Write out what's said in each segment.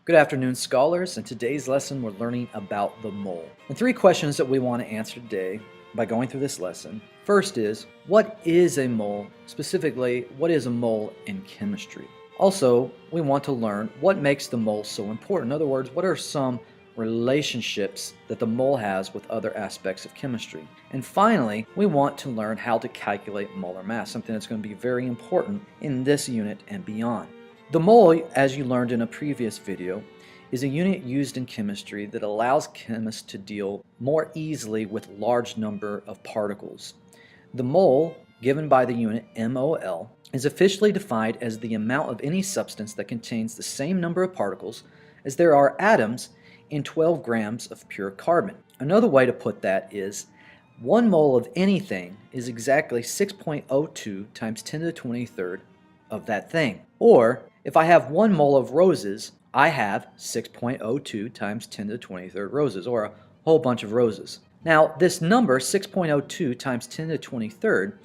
Good afternoon, scholars. In today's lesson, we're learning about the mole. And three questions that we want to answer today by going through this lesson. First is, what is a mole? Specifically, what is a mole in chemistry? Also, we want to learn what makes the mole so important. In other words, what are some relationships that the mole has with other aspects of chemistry? And finally, we want to learn how to calculate molar mass, something that's going to be very important in this unit and beyond. The mole, as you learned in a previous video, is a unit used in chemistry that allows chemists to deal more easily with large number of particles. The mole, given by the unit mol, is officially defined as the amount of any substance that contains the same number of particles as there are atoms in 12 grams of pure carbon. Another way to put that is 1 mole of anything is exactly 6.02 times 10 to the 23rd of that thing. Or if I have 1 mole of roses, I have 6.02 times 10 to the 23rd roses, or a whole bunch of roses. Now, this number, 6.02 times 10 to the 23rd,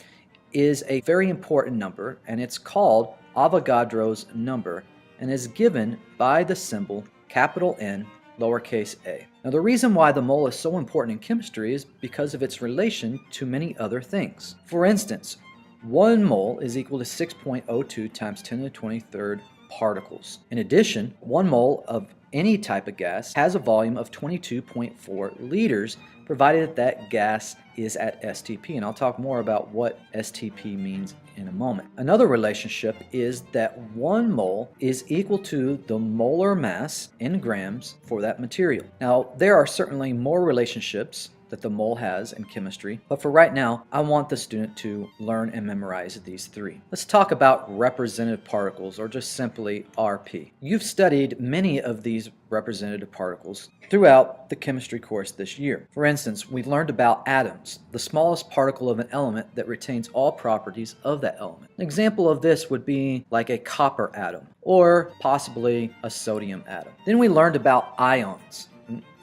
is a very important number, and it's called Avogadro's number, and is given by the symbol capital N, lowercase a. Now, the reason why the mole is so important in chemistry is because of its relation to many other things. For instance, 1 mole is equal to 6.02 times 10 to the 23rd particles. In addition, 1 mole of any type of gas has a volume of 22.4 liters, provided that gas is at STP, and I'll talk more about what STP means in a moment. Another relationship is that 1 mole is equal to the molar mass in grams for that material. Now, there are certainly more relationships that the mole has in chemistry, but for right now, I want the student to learn and memorize these three. Let's talk about representative particles, or just simply RP. You've studied many of these representative particles throughout the chemistry course this year. For instance, we learned about atoms, the smallest particle of an element that retains all properties of that element. An example of this would be like a copper atom, or possibly a sodium atom. Then we learned about ions.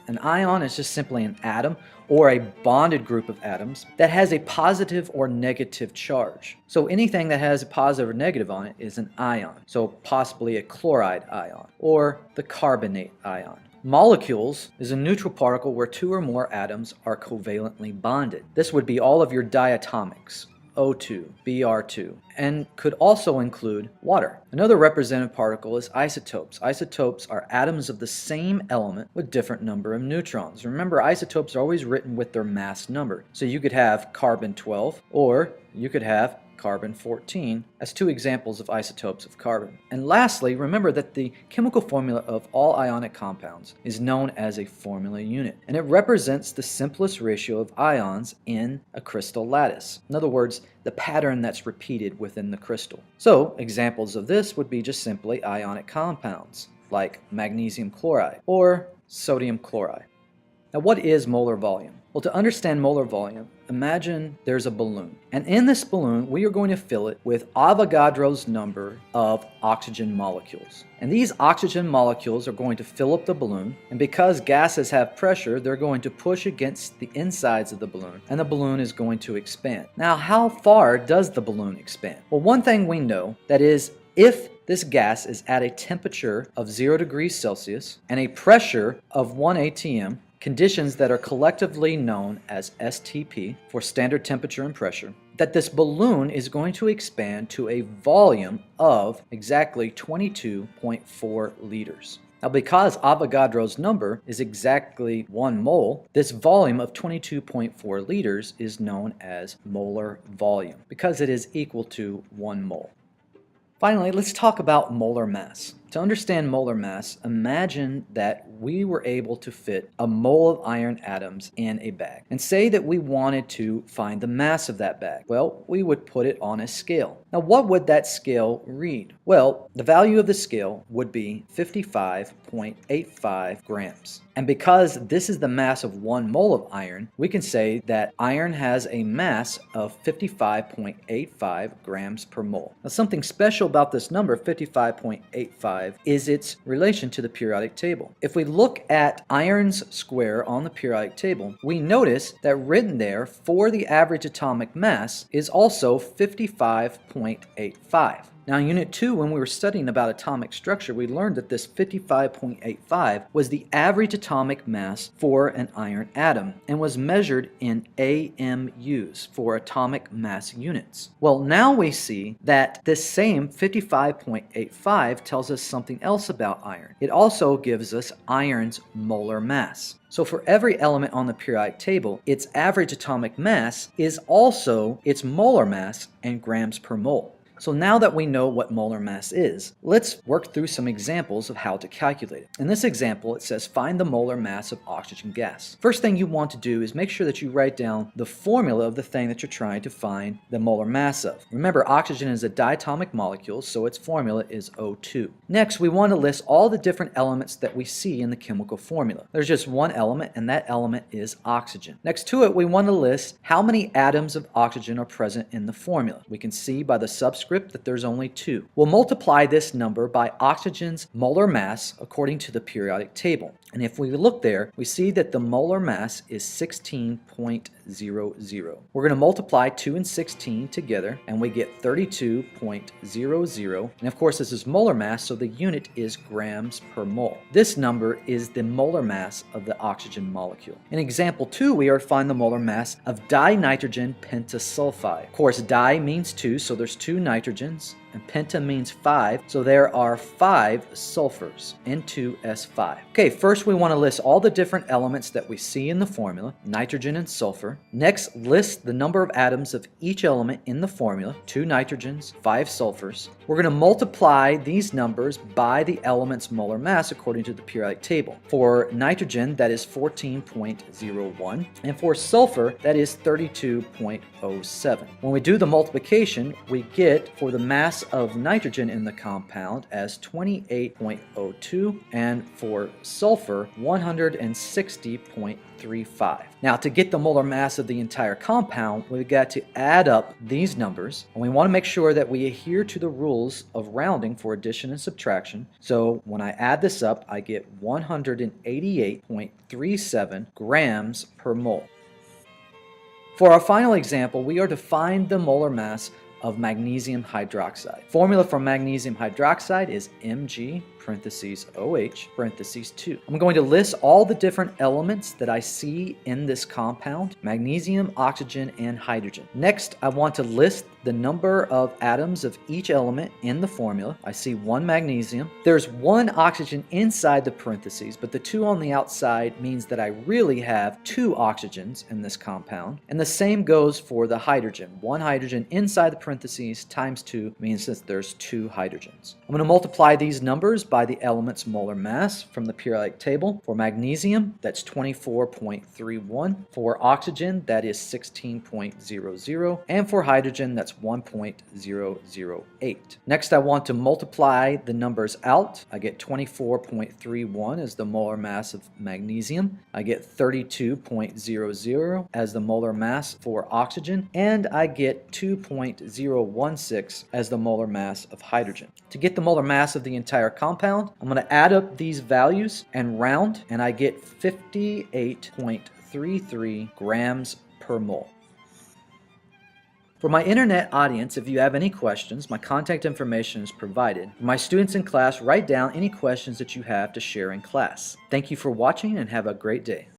An ion is just simply an atom or a bonded group of atoms that has a positive or negative charge. So anything that has a positive or negative on it is an ion. So possibly a chloride ion or the carbonate ion. Molecules is a neutral particle where 2 or more atoms are covalently bonded. This would be all of your diatomics, O2, Br2, and could also include water. Another representative particle is isotopes. Isotopes are atoms of the same element with different number of neutrons. Remember, isotopes are always written with their mass number. So you could have carbon-12, or you could have carbon-14 as 2 examples of isotopes of carbon. And lastly, remember that the chemical formula of all ionic compounds is known as a formula unit, and it represents the simplest ratio of ions in a crystal lattice. In other words, the pattern that's repeated within the crystal. So examples of this would be just simply ionic compounds like magnesium chloride or sodium chloride. Now, what is molar volume? Well, to understand molar volume, imagine there's a balloon. And in this balloon, we are going to fill it with Avogadro's number of oxygen molecules. And these oxygen molecules are going to fill up the balloon. And because gases have pressure, they're going to push against the insides of the balloon. And the balloon is going to expand. Now, how far does the balloon expand? Well, one thing we know, that is, if this gas is at a temperature of 0 degrees Celsius and a pressure of 1 atm, conditions that are collectively known as STP, for standard temperature and pressure, that this balloon is going to expand to a volume of exactly 22.4 liters. Now, because Avogadro's number is exactly 1 mole, this volume of 22.4 liters is known as molar volume, because it is equal to 1 mole. Finally, let's talk about molar mass. To understand molar mass, imagine that we were able to fit a mole of iron atoms in a bag. And say that we wanted to find the mass of that bag. Well, we would put it on a scale. Now, what would that scale read? Well, the value of the scale would be 55.85 grams. And because this is the mass of 1 mole of iron, we can say that iron has a mass of 55.85 grams per mole. Now, something special about this number, 55.85, is its relation to the periodic table. If we look at iron's square on the periodic table, we notice that written there for the average atomic mass is also 55.85. Now in Unit 2, when we were studying about atomic structure, we learned that this 55.85 was the average atomic mass for an iron atom and was measured in AMUs for atomic mass units. Well, now we see that this same 55.85 tells us something else about iron. It also gives us iron's molar mass. So for every element on the periodic table, its average atomic mass is also its molar mass in grams per mole. So now that we know what molar mass is, let's work through some examples of how to calculate it. In this example, it says find the molar mass of oxygen gas. First thing you want to do is make sure that you write down the formula of the thing that you're trying to find the molar mass of. Remember, oxygen is a diatomic molecule, so its formula is O2. Next, we want to list all the different elements that we see in the chemical formula. There's just one element, and that element is oxygen. Next to it, we want to list how many atoms of oxygen are present in the formula. We can see by the subscript that there's only 2. We'll multiply this number by oxygen's molar mass according to the periodic table. And if we look there, we see that the molar mass is 16.00. We're going to multiply 2 and 16 together, and we get 32.00. And of course, this is molar mass, so the unit is grams per mole. This number is the molar mass of the oxygen molecule. In example 2, we are to find the molar mass of dinitrogen pentasulfide. Of course, di means 2, so there's 2 nitrogens, and penta means 5, so there are 5 sulfurs, N2S5. Okay, first we want to list all the different elements that we see in the formula, nitrogen and sulfur. Next, list the number of atoms of each element in the formula, 2 nitrogens, 5 sulfurs. We're going to multiply these numbers by the element's molar mass according to the periodic table. For nitrogen, that is 14.01, and for sulfur, that is 32.07. When we do the multiplication, we get for the mass of nitrogen in the compound as 28.02, and for sulfur 160.35. Now, to get the molar mass of the entire compound, we've got to add up these numbers, and we want to make sure that we adhere to the rules of rounding for addition and subtraction. So when I add this up, I get 188.37 grams per mole. For our final example, we are to find the molar mass of magnesium hydroxide. Formula for magnesium hydroxide is Mg parentheses OH parentheses 2. I'm going to list all the different elements that I see in this compound: magnesium, oxygen, and hydrogen. Next, I want to list the number of atoms of each element in the formula. I see 1 magnesium. There's 1 oxygen inside the parentheses, but the 2 on the outside means that I really have 2 oxygens in this compound. And the same goes for the hydrogen. 1 hydrogen inside the parentheses times 2 means that there's 2 hydrogens. I'm going to multiply these numbers by the element's molar mass from the periodic table. For magnesium, that's 24.31. For oxygen, that is 16.00. And for hydrogen, that's 1.008. Next, I want to multiply the numbers out. I get 24.31 as the molar mass of magnesium. I get 32.00 as the molar mass for oxygen. And I get 2.016 as the molar mass of hydrogen. To get the molar mass of the entire compound, I'm going to add up these values and round, and I get 58.33 grams per mole. For my internet audience, if you have any questions, my contact information is provided. For my students in class, write down any questions that you have to share in class. Thank you for watching and have a great day.